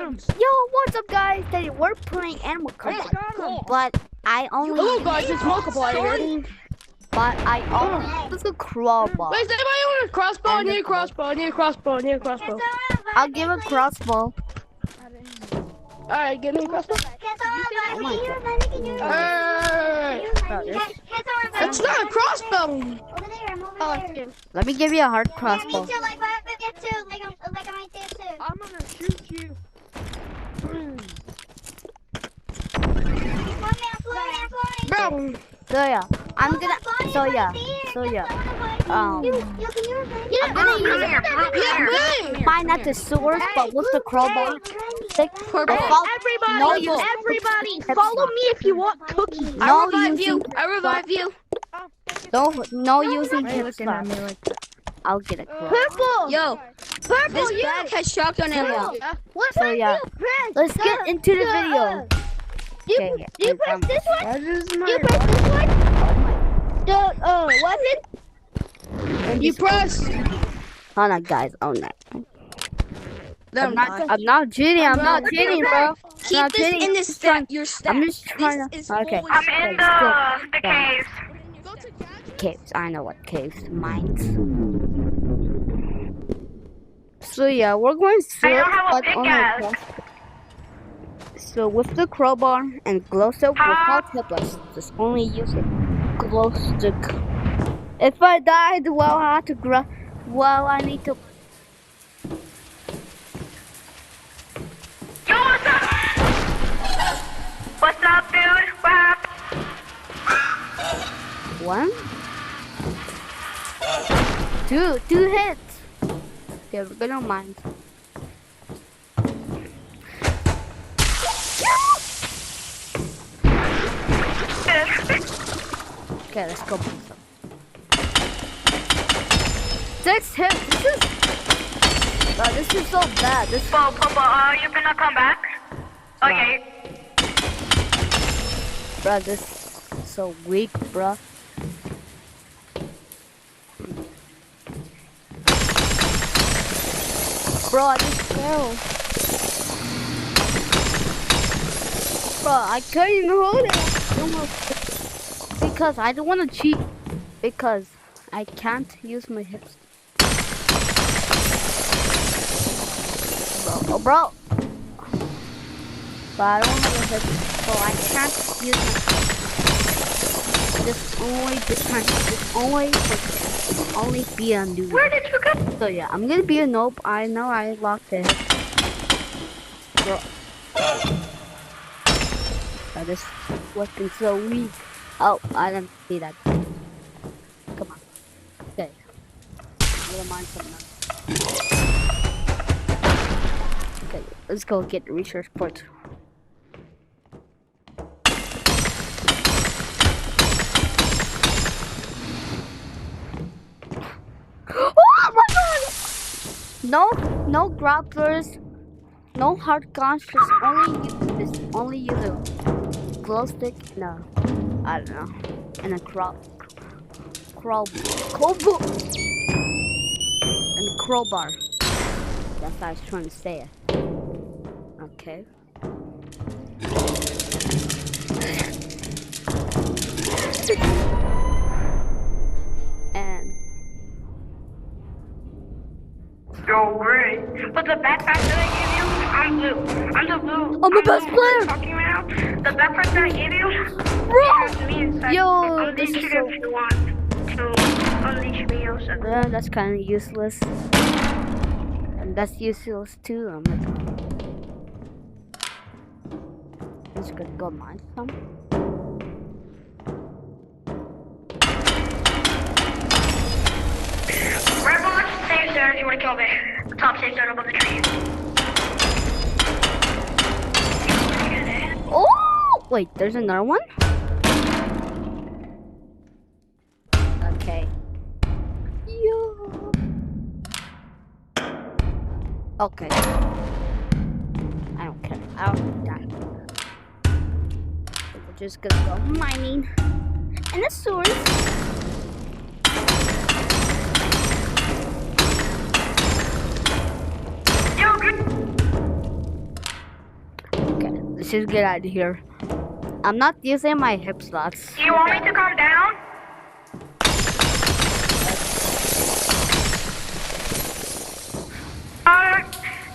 Yo, what's up, guys? Today we're playing Animal Crossing, but I only. Hello, guys. It's Multiplier. But I only use a crowbar. Wait, is anybody want a crossbow? I need a crossbow. I need a crossbow. I need a crossbow. I'll give a crossbow. Alright, give me a crossbow. Oh my God. It's not a crossbow. Let me give you a hard crossbow. I'm gonna shoot you. Bro. So yeah, I'm gonna. So yeah. I'm gonna use mine at the source, but with the crowbar. Everybody, follow me if you want cookies. No using. I revive you. No using hips. I'll get it. Purple. Yo, Purple. this bag has shotgun ammo. So yeah, let's get into the video. Okay, You press this one? That is You press this one? The weapon? You press. Hold on, guys. Oh no. I'm I'm not cheating. I'm not cheating, bro. Keep this in the stack. Your stack. I'm just trying to. Okay. I'm in the caves. Caves. I know what caves. Mines. So yeah, we're going I don't straight have a up on the pickaxe. So with the crowbar and glowstick without helpless, just only use a glowstick. If I died, well, I have to I need to. Yo, what's up? What's up, dude? What happened? One, two hits. Okay, we're gonna mine. Okay, let's go. 6 hits. This is so bad. You gonna come back? Okay. Bro, this is so weak, bro. Bro, I just fell. Bro, I can't even hold it. Because I don't want to cheat. Because I can't use my hips. Bro. But I don't have a hip. So I can't use my only be a noob. Where did you go? So yeah, I'm gonna be a noob. I know I locked it. Bro. Oh, this weapon's so weak. Oh, I didn't see that. Come on. Okay. I'm gonna mine something. Okay, let's go get the research points. Oh my god! No grapplers, no hard guns, just only use a glow stick. No, I don't know, and a crowbar, and a crowbar. That's what I was trying to say. Okay. And Yo, great. But the backpack that I gave you, I'm blue. I'm the blue. I'm the best player. Talking right now. The backpack that I gave you, bro, it has me inside. yo, this Unleash is it so. if you want to unleash me or something. That's kind of useless. And that's useless too. I'm just gonna go mine some. Red box, safe zone. You want to kill me? Top safe zone above the tree. Oh! Wait, there's another one? Okay. Yo. Okay. I don't care. I don't die. We're just gonna go mining. And the source. Yo, good. should get out of here. I'm not using my hip slots. You want me to come down?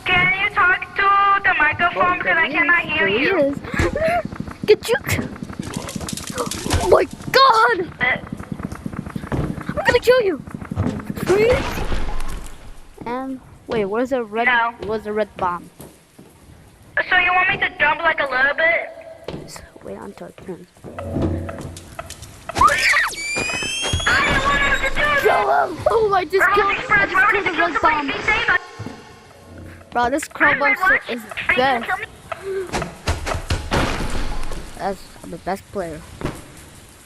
Can you talk to the microphone because I cannot hear There he you? is. Get you. Oh my god! I'm gonna kill you. And wait, where's the red? No. Where's the red bomb? So you want me to jump like a little bit? Wait until it turns. I didn't want him to do it! Kill him! Oh, I just killed. I Express, just remember killed to the kill red somebody, bomb. be safe. Bro, this crowbar What? is Are you best. gonna kill me? That's I'm the best player.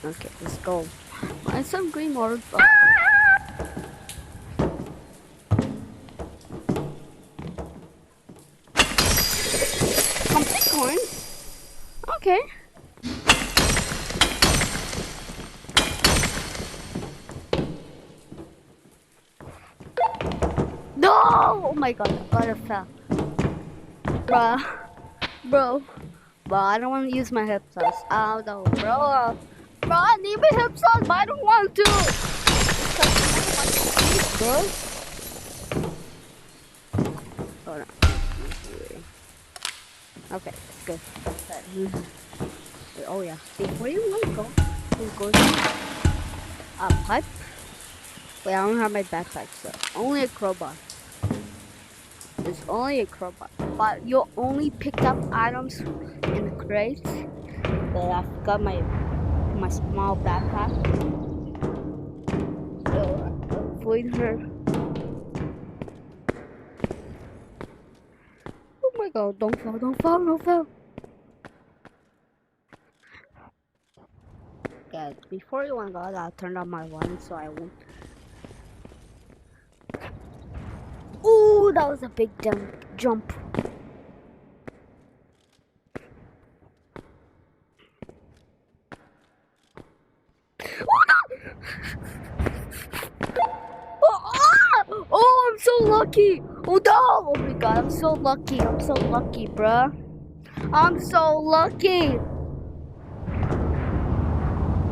Okay, let's go. Find some green water. Complete corn. Okay. No! Oh my god, I fell. Bruh. Bro, I don't want to use my hip sauce. Oh no, bro. Bro, I need my hip sauce, but I don't want to. Bro. Hold on. Okay, it's good. Oh yeah. Before you want to go, you go pipe. Wait, I don't have my backpack, so only a crowbar. It's only a crowbar, but you only pick up items in the crates. But I've got my small backpack. So avoid her. Oh my god! Don't fall! Don't fall! Don't fall! Guys, before you want to go, I'll turn on my volume so I won't. Ooh, that was a big jump. Oh, I'm so lucky. Oh no! Oh my god, I'm so lucky. I'm so lucky, bruh. I'm so lucky.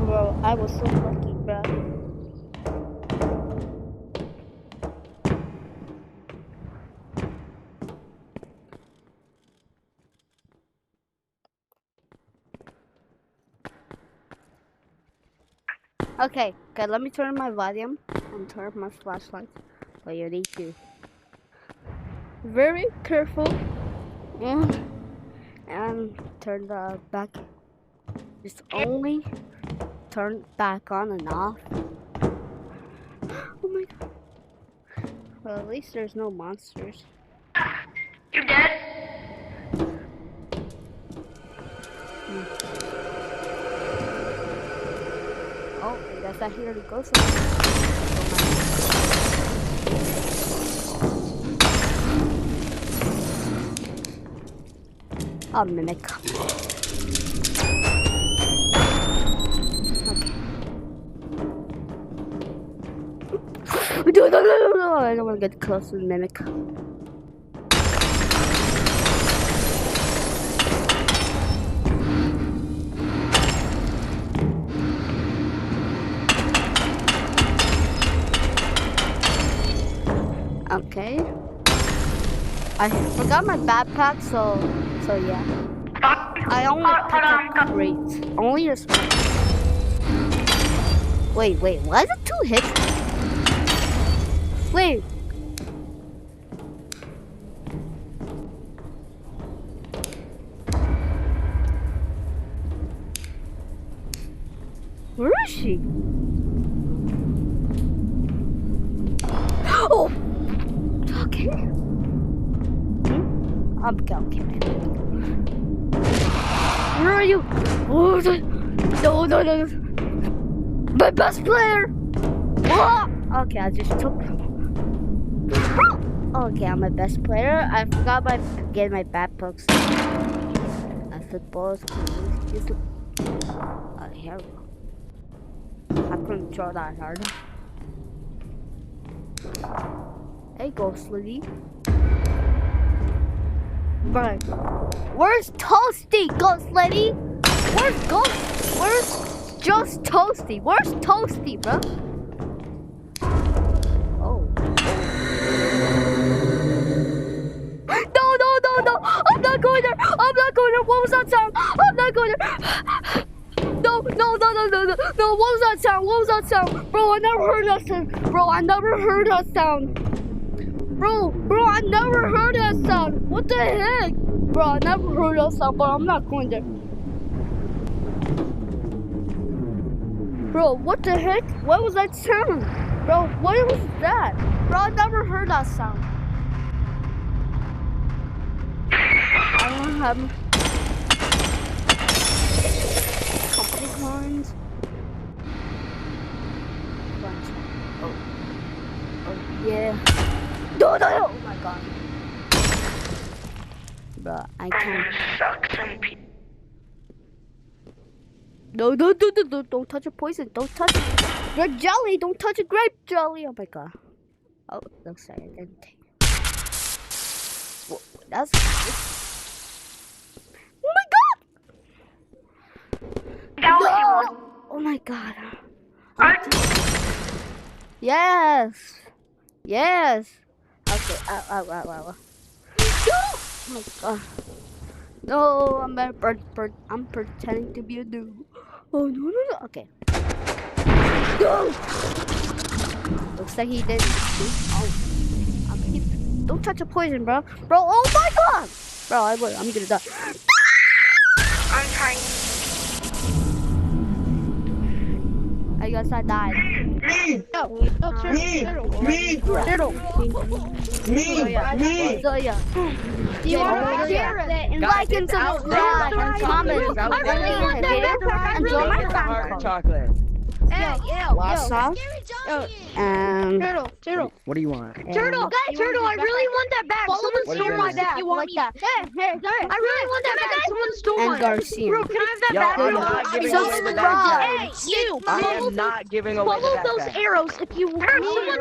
Bro, I was so lucky, bruh. Okay, let me turn my volume and turn my flashlight. But you need to very careful and turn the back. Just only turn back on and off. Oh my god. Well, at least there's no monsters. You dead? Oh, I guess I hear the ghost. I'll mimic. Okay. No, I don't want to get close to the mimic. Okay. I forgot my backpack, so yeah. I only pick up crates. Only a small. Wait, why is it 2 hits? Wait. Where is she? Oh! Okay. I'm okay. Where are you? Oh, no. My best player! Oh! Okay, I just took. Okay, I'm my best player. I forgot get my backpacks. Footballs. Here we go. I couldn't throw that hard. Hey, Ghost Lady. Bro, where's Toasty, Ghost Lady? Where's just Toasty? Where's Toasty, bro? Oh. No. I'm not going there. What was that sound? I'm not going there. No. What was that sound? Bro, I never heard that sound. Bro, I never heard that sound. What the heck? Bro, I never heard that sound, but I'm not going there. Bro, what the heck? What was that sound? Bro, what was that? Bro, I never heard that sound. I don't have company coins. Oh, yeah. No. Oh my god. Bro, I can't. Suck some people. No, don't touch a poison. Don't touch grape jelly. Don't touch a grape jelly. Oh my god. Oh, looks like I didn't take it. Whoa, that's oh my god. That was yours. Oh my god. Aren't Yes. Okay. Ow. Oh my god. No, I'm pretending to be a noob. Oh no. Okay. No. Looks like he did. Oh. Don't touch a poison, bro. Oh my god. Bro, I'm gonna die. I'm trying. I guess I died. Zoya. Do you want to share it? Like and subscribe and comment. I really want that backpack. I really Enjoy my want phone that. call. Chocolate. Last song. Turtle. What do you want? Turtle, I really want that back. Someone stole my back. You want that? Hey, I really want that back. Someone stole And mine. Garcia. Bro, can I have that Yo, back? I'm not giving away the Subscribe. backpack. Hey, you. I am not giving away the Follow those backpack. arrows if you need. Someone